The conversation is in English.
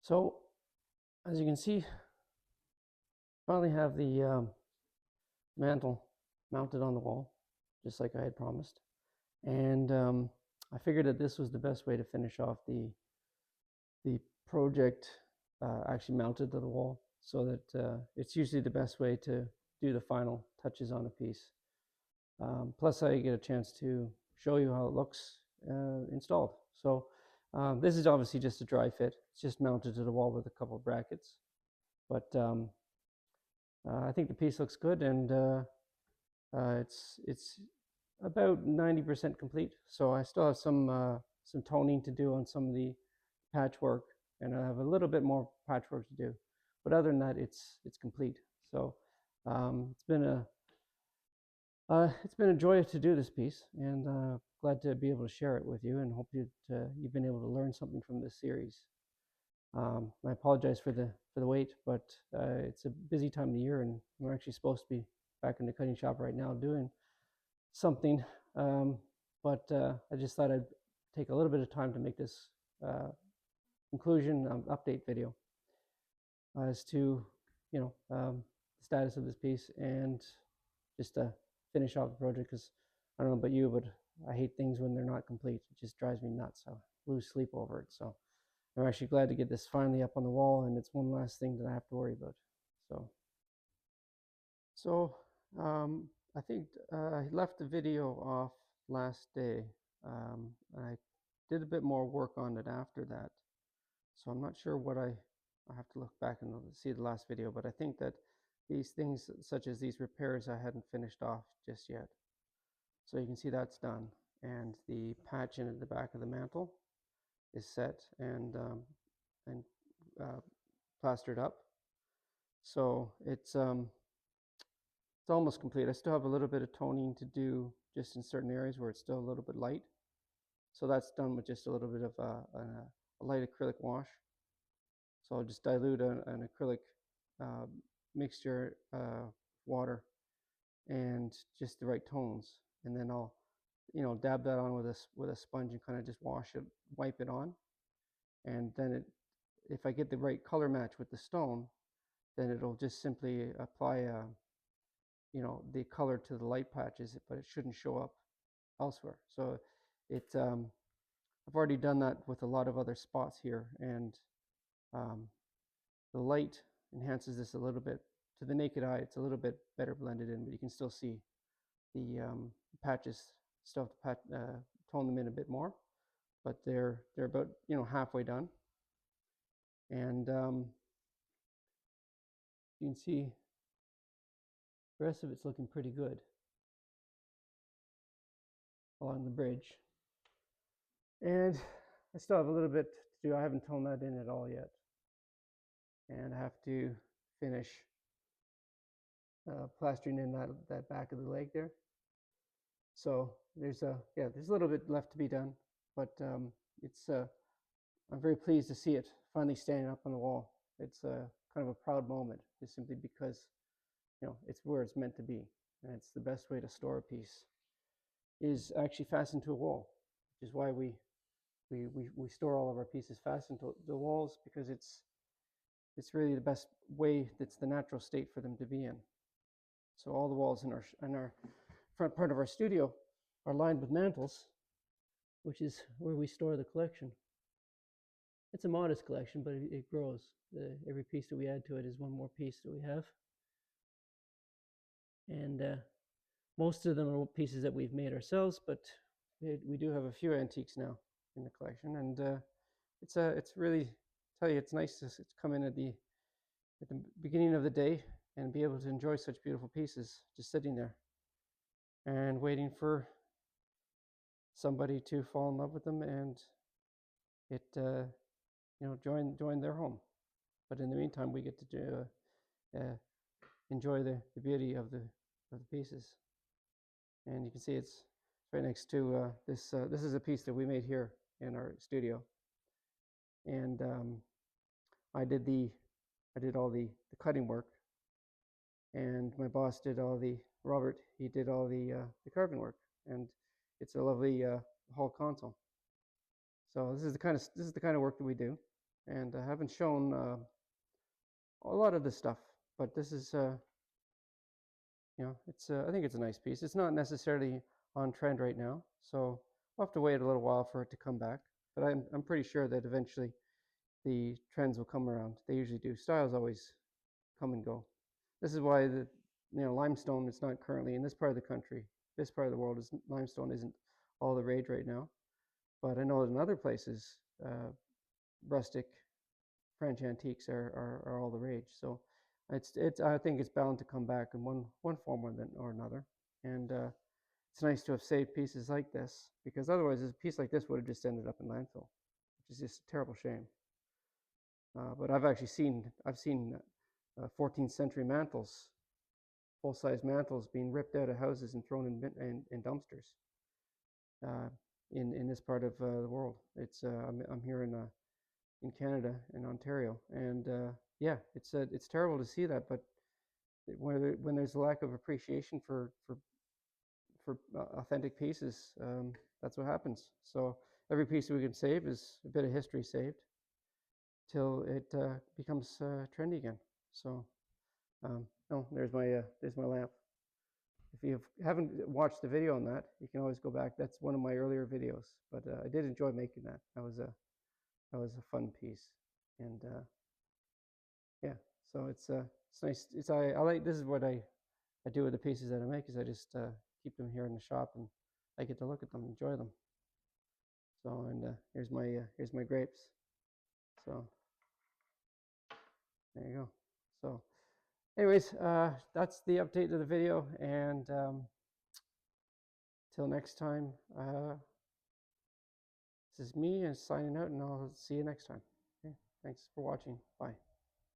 So, as you can see, finally have the mantle mounted on the wall, just like I had promised. And I figured that this was the best way to finish off the project actually mounted to the wall, so that it's usually the best way to do the final touches on a piece. Plus, I get a chance to show you how it looks installed. So this is obviously just a dry fit. It's just mounted to the wall with a couple of brackets. But I think the piece looks good, and it's about 90% complete. So I still have some toning to do on some of the patchwork, and I have a little bit more patchwork to do. But other than that, it's complete. So it's been a joy to do this piece, and glad to be able to share it with you, and hope you've been able to learn something from this series. I apologize for the wait, but it's a busy time of the year, and we're actually supposed to be back in the cutting shop right now doing something. But I just thought I'd take a little bit of time to make this conclusion update video as to the status of this piece, and just to finish off the project, because I don't know about you, but I hate things when they're not complete. It just drives me nuts. I lose sleep over it. So I'm actually glad to get this finally up on the wall, and it's one last thing that I have to worry about. So I think I left the video off last day. I did a bit more work on it after that. So I'm not sure what I have to look back and see the last video, but I think that these things, such as these repairs, I hadn't finished off just yet. So you can see that's done, and the patch in at the back of the mantle is set and plastered up. So it's almost complete. I still have a little bit of toning to do just in certain areas where it's still a little bit light. So that's done with just a little bit of a light acrylic wash. So I'll just dilute an acrylic mixture, water, and just the right tones, and then I'll dab that on with a sponge and kind of just wipe it on, and then if I get the right color match with the stone, then it'll just simply apply the color to the light patches, but it shouldn't show up elsewhere. So I've already done that with a lot of other spots here, and the light enhances this a little bit. To the naked eye, it's a little bit better blended in, but you can still see the patches. Still have to tone them in a bit more, but they're about halfway done, and you can see the rest of it's looking pretty good along the bridge. And I still have a little bit to do. I haven't toned that in at all yet, and I have to finish plastering in that back of the leg there. So there's a little bit left to be done, but I'm very pleased to see it finally standing up on the wall. It's kind of a proud moment, just simply because it's where it's meant to be, and it's the best way to store a piece is actually fastened to a wall, which is why we store all of our pieces fastened to the walls, because it's really the best way. That's the natural state for them to be in. So all the walls in our front part of our studio are lined with mantles, which is where we store the collection. It's a modest collection, but it grows. Every piece that we add to it is one more piece that we have. And most of them are pieces that we've made ourselves, but we do have a few antiques now in the collection. And it's really, tell you, it's nice to come in at the beginning of the day and be able to enjoy such beautiful pieces just sitting there and waiting for somebody to fall in love with them and it join their home. But in the meantime, we get to enjoy the beauty of the pieces. And you can see it's right next to this is a piece that we made here in our studio, and I did all the cutting work, and my boss did all Robert, he did all the carving work, and it's a lovely hall console. So this is the kind of work that we do, and I haven't shown a lot of this stuff, but this is it's I think it's a nice piece. It's not necessarily on trend right now, so we'll have to wait a little while for it to come back. But I'm pretty sure that eventually the trends will come around. They usually do. Styles always come and go. This is why the limestone is not currently in this part of the country. This part of the world is limestone isn't all the rage right now. But I know that in other places, rustic French antiques are all the rage. So it's I think it's bound to come back in one form or another. And it's nice to have saved pieces like this, because otherwise a piece like this would have just ended up in landfill, which is just a terrible shame. But I've seen 14th century mantles, full size mantles, being ripped out of houses and thrown in dumpsters uh, in this part of the world. I'm here in Canada, in Ontario, and yeah, it's terrible to see that. But when there's a lack of appreciation for authentic pieces, that's what happens. So every piece we can save is a bit of history saved till it becomes trendy again. So no, there's my lamp. If you haven't watched the video on that, you can always go back. That's one of my earlier videos. But I did enjoy making that. That was a fun piece, and yeah. So it's nice. I like this is what I do with the pieces that I make is I just keep them here in the shop, and I get to look at them, enjoy them. So and here's my grapes. So there you go. So anyways, that's the update to the video, and till next time, this is me signing out, and I'll see you next time. Okay, thanks for watching. Bye.